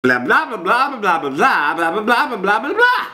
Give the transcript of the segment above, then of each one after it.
Blah blah blah blah blah blah blah blah blah blah blah blah blah blah.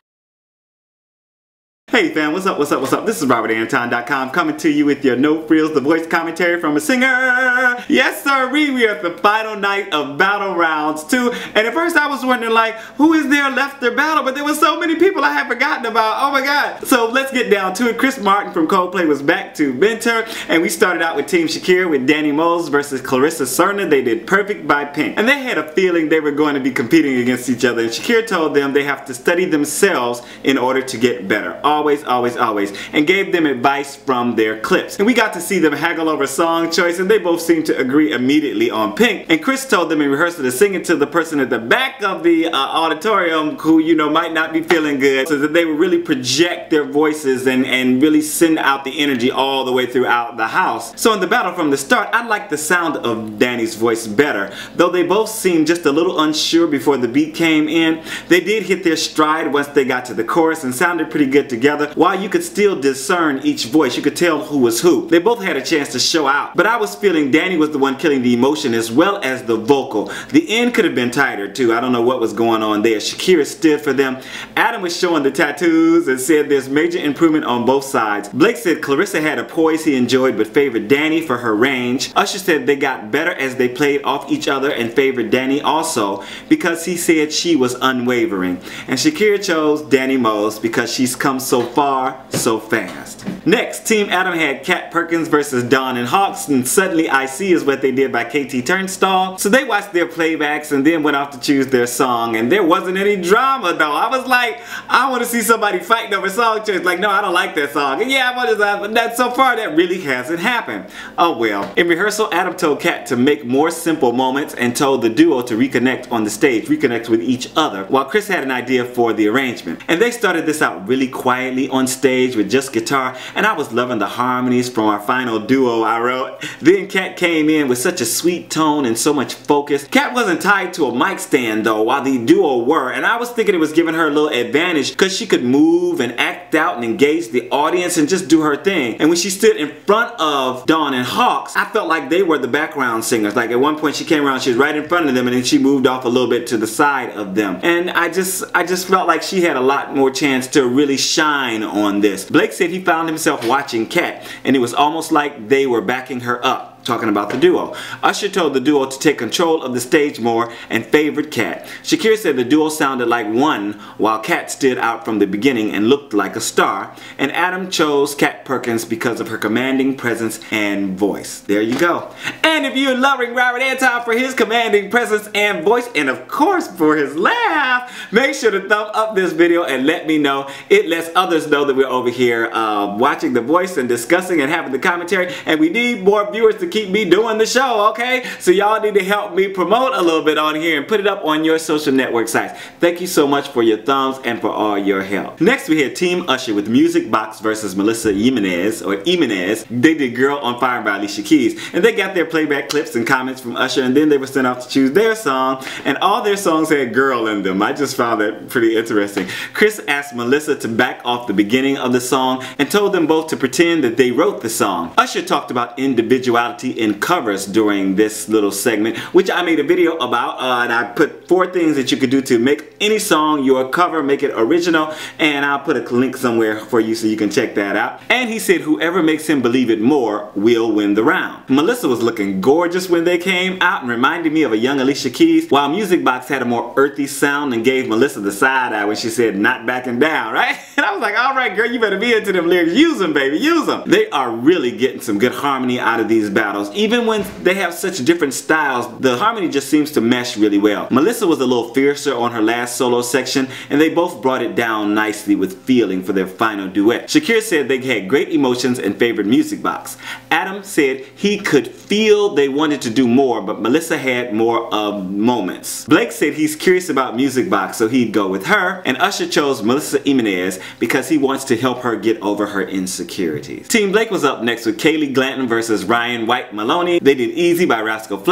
Hey fam, what's up, what's up, what's up? This is robertantonnyc coming to you with your no frills, the voice commentary from a singer. Yes sir, we are at the final night of Battle Rounds 2. And at first I was wondering like, who is there left to battle? But there were so many people I had forgotten about. Oh my god. So let's get down to it. Martin from Coldplay was back to mentor. And we started out with TeamShakira with Dani Moz versus Clarissa Serna. They did Perfect by Pink. And they had a feeling they were going to be competing against each other. And Shakira told them they have to study themselves in order to get better. Always, always, always, and gave them advice from their clips. And we got to see them haggle over song choice, and they both seemed to agree immediately on Pink. And Chris told them in rehearsal to sing it to the person at the back of the auditorium who, you know, might not be feeling good, so that they would really project their voices and really send out the energy all the way throughout the house. So in the battle from the start, I liked the sound of Dani's voice better. Though they both seemed just a little unsure before the beat came in, they did hit their stride once they got to the chorus and sounded pretty good together. While you could still discern each voice, you could tell who was who. They both had a chance to show out, but I was feeling Dani was the one killing the emotion as well as the vocal. The end could have been tighter too. I don't know what was going on there. Shakira stood for them. Adam was showing the tattoos and said there's major improvement on both sides. Blake said Clarissa had a poise he enjoyed but favored Dani for her range. Usher said they got better as they played off each other and favored Dani also because he said she was unwavering. And Shakira chose Dani Moz because she's come so far, so fast. Next, TeamAdam had Kat Perkins versus Dawn and Hawks, and Suddenly I See is what they did by Turnstall. So they watched their playbacks and then went off to choose their song, and there wasn't any drama though. I was like, I want to see somebody fighting over song choice. Like, no, I don't like that song. And yeah, what is that? But that so far that really hasn't happened. Oh well. In rehearsal, Adam told Kat to make more simple moments and told the duo to reconnect on the stage, reconnect with each other, while Chris had an idea for the arrangement. And they started this out really quietly on stage with just guitar, and I was loving the harmonies from our final duo I wrote. Then Kat came in with such a sweet tone and so much focus. Kat wasn't tied to a mic stand though, while the duo were, and I was thinking it was giving her a little advantage because she could move and act out and engage the audience and just do her thing. And when she stood in front of Dawn and Hawks, I felt like they were the background singers. Like at one point she came around, she was right in front of them, and then she moved off a little bit to the side of them. And I just felt like she had a lot more chance to really shine on this. Blake said he found himself watching Kat, and it was almost like they were backing her up, talking about the duo. Usher told the duo to take control of the stage more and favored Kat. Shakira said the duo sounded like one, while Kat stood out from the beginning and looked like a star. And Adam chose Kat Perkins because of her commanding presence and voice. There you go. And if you're loving Robert Anton for his commanding presence and voice, and of course for his laugh, make sure to thumb up this video and let me know. It lets others know that we're over here watching the voice and discussing and having the commentary, and we need more viewers to keep me doing the show, okay? So y'all need to help me promote a little bit on here and put it up on your social network sites. Thank you so much for your thumbs and for all your help. Next we had TeamUsher with Music Box versus Melissa Jiminez, or Jiminez. They did Girl on Fire by Alicia Keys, and they got their playback clips and comments from Usher, and then they were sent off to choose their song, and all their songs had girl in them. I just found that pretty interesting. Chris asked Melissa to back off the beginning of the song and told them both to pretend that they wrote the song. Usher talked about individuality in covers during this little segment, which I made a video about, and I put 4 things that you could do to make any song your cover, make it original, and I'll put a link somewhere for you so you can check that out. And he said whoever makes him believe it more will win the round. Melissa was looking gorgeous when they came out and reminded me of a young Alicia Keys, while Music Box had a more earthy sound and gave Melissa the side eye when she said not backing down, right? And I was like, alright girl, you better be into them lyrics. Use them baby, use them. They are really getting some good harmony out of these battles. Even when they have such different styles, the harmony just seems to mesh really well. Melissa was a little fiercer on her last solo section, and they both brought it down nicely with feeling for their final duet. Shakira said they had great emotions and favored Music Box. Adam said he could feel they wanted to do more, but Melissa had more moments. Blake said he's curious about Music Box, so he'd go with her, and Usher chose Melissa Jiminez because he wants to help her get over her insecurities. TeamBlake was up next with Kaleigh, Glanton versus Ryan Whyte, Maloney. They did Easy by Rascal,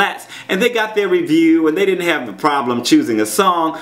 and they got their review, and they didn't have a problem choosing a song.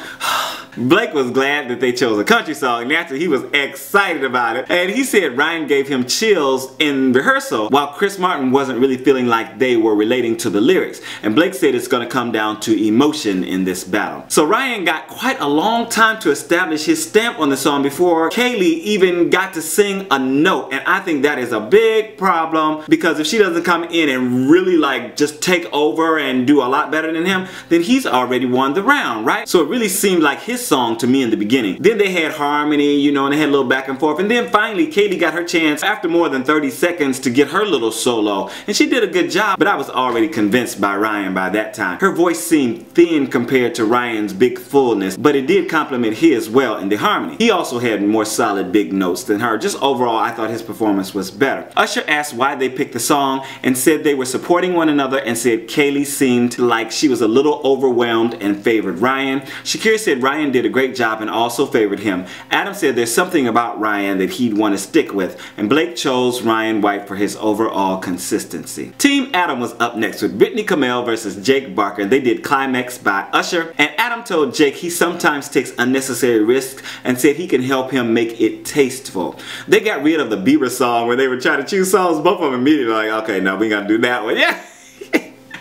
Blake was glad that they chose a country song. Naturally, he was excited about it. And he said Ryan gave him chills in rehearsal, while Chris Martin wasn't really feeling like they were relating to the lyrics. And Blake said it's going to come down to emotion in this battle. So Ryan got quite a long time to establish his stamp on the song before Kaleigh even got to sing a note. And I think that is a big problem, because if she doesn't come in and really like just take over and do a lot better than him, then he's already won the round, right? So it really seemed like his song to me in the beginning. Then they had harmony, you know, and they had a little back and forth. And then finally Kaleigh got her chance after more than 30 seconds to get her little solo. And she did a good job, but I was already convinced by Ryan by that time. Her voice seemed thin compared to Ryan's big fullness, but it did complement his well in the harmony. He also had more solid big notes than her. Just overall, I thought his performance was better. Usher asked why they picked the song and said they were supporting one another, and said Kaleigh seemed like she was a little overwhelmed and favored Ryan. Shakira said Ryan did a great job and also favored him. Adam said there's something about Ryan that he'd want to stick with, and Blake chose Ryan Whyte for his overall consistency. TeamAdam was up next with Britnee Camelle versus Jake Barker. They did Climax by Usher, and Adam told Jake he sometimes takes unnecessary risks and said he can help him make it tasteful. They got rid of the Bieber song where they were trying to choose songs. Both of them immediately like, okay, no, we gotta do that one. Yeah.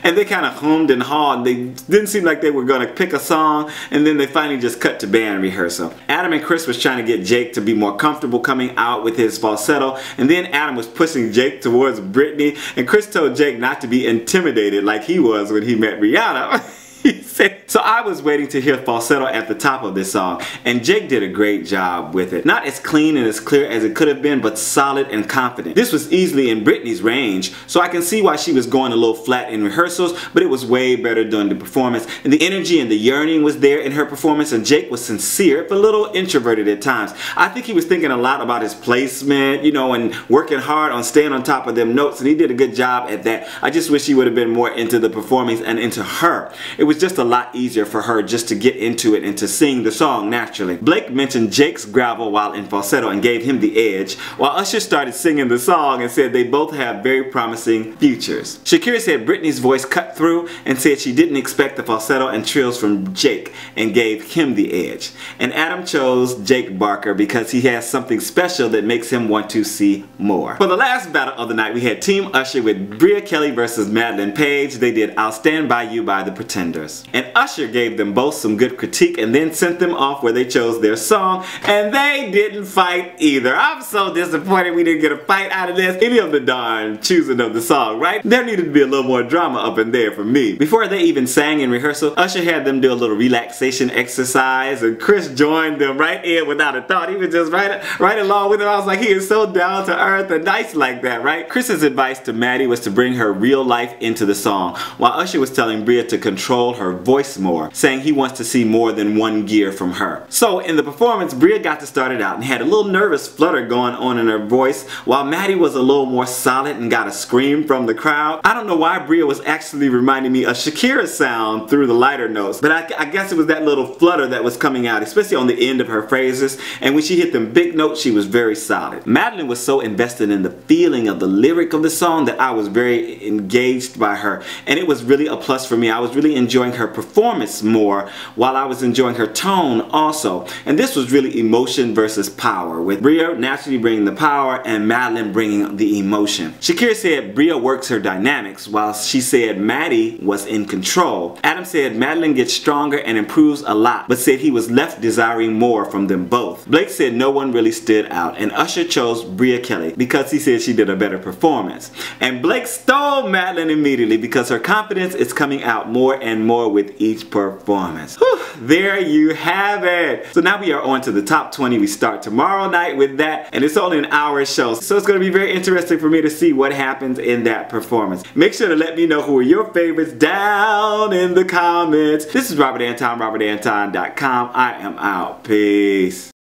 And they kind of hummed and hawed. They didn't seem like they were going to pick a song, and then they finally just cut to band rehearsal. Adam and Chris was trying to get Jake to be more comfortable coming out with his falsetto, and then Adam was pushing Jake towards Britnee, and Chris told Jake not to be intimidated like he was when he met Rihanna. He said, so I was waiting to hear falsetto at the top of this song, and Jake did a great job with it. Not as clean and as clear as it could have been, but solid and confident. This was easily in Britney's range, so I can see why she was going a little flat in rehearsals, but it was way better during the performance. And the energy and the yearning was there in her performance, and Jake was sincere, but a little introverted at times. I think he was thinking a lot about his placement, you know, and working hard on staying on top of them notes, and he did a good job at that. I just wish he would have been more into the performance and into her. It was just a lot easier for her just to get into it and to sing the song naturally. Blake mentioned Jake's gravel while in falsetto and gave him the edge, while Usher started singing the song and said they both have very promising futures. Shakira said Britney's voice cut through and said she didn't expect the falsetto and trills from Jake and gave him the edge. And Adam chose Jake Barker because he has something special that makes him want to see more. For the last battle of the night, we had Team Usher with Bria Kelly versus Madilyn Paige. They did I'll Stand By You by the Pretenders. And Usher gave them both some good critique and then sent them off where they chose their song, and they didn't fight either. I'm so disappointed we didn't get a fight out of this. Any of the darn choosing of the song, right? There needed to be a little more drama up in there for me. Before they even sang in rehearsal, Usher had them do a little relaxation exercise, and Chris joined them right in without a thought. He was just right along with them. I was like, he is so down to earth and nice like that, right? Chris's advice to Maddie was to bring her real life into the song, while Usher was telling Bria to control her voice more, saying he wants to see more than one gear from her. So in the performance, Bria got to start it out and had a little nervous flutter going on in her voice, while Maddie was a little more solid and got a scream from the crowd. I don't know why Bria was actually reminding me of Shakira's sound through the lighter notes, but I guess it was that little flutter that was coming out, especially on the end of her phrases, and when she hit them big notes, she was very solid. Madilyn was so invested in the feeling of the lyric of the song that I was very engaged by her, and it was really a plus for me. I was really enjoying her performance more, while I was enjoying her tone also. And this was really emotion versus power, with Bria naturally bringing the power and Madilyn bringing the emotion. Shakira said Bria works her dynamics, while she said Maddie was in control. Adam said Madilyn gets stronger and improves a lot, but said he was left desiring more from them both. Blake said no one really stood out, and Usher chose Bria Kelly because he said she did a better performance. And Blake stole Madilyn immediately because her confidence is coming out more and more with each performance. Whew, there you have it. So now we are on to the top 20. We start tomorrow night with that, and it's only an hour show, so it's going to be very interesting for me to see what happens in that performance. Make sure to let me know who are your favorites down in the comments. This is Robert Anton, robertantonnyc.com. I am out. Peace.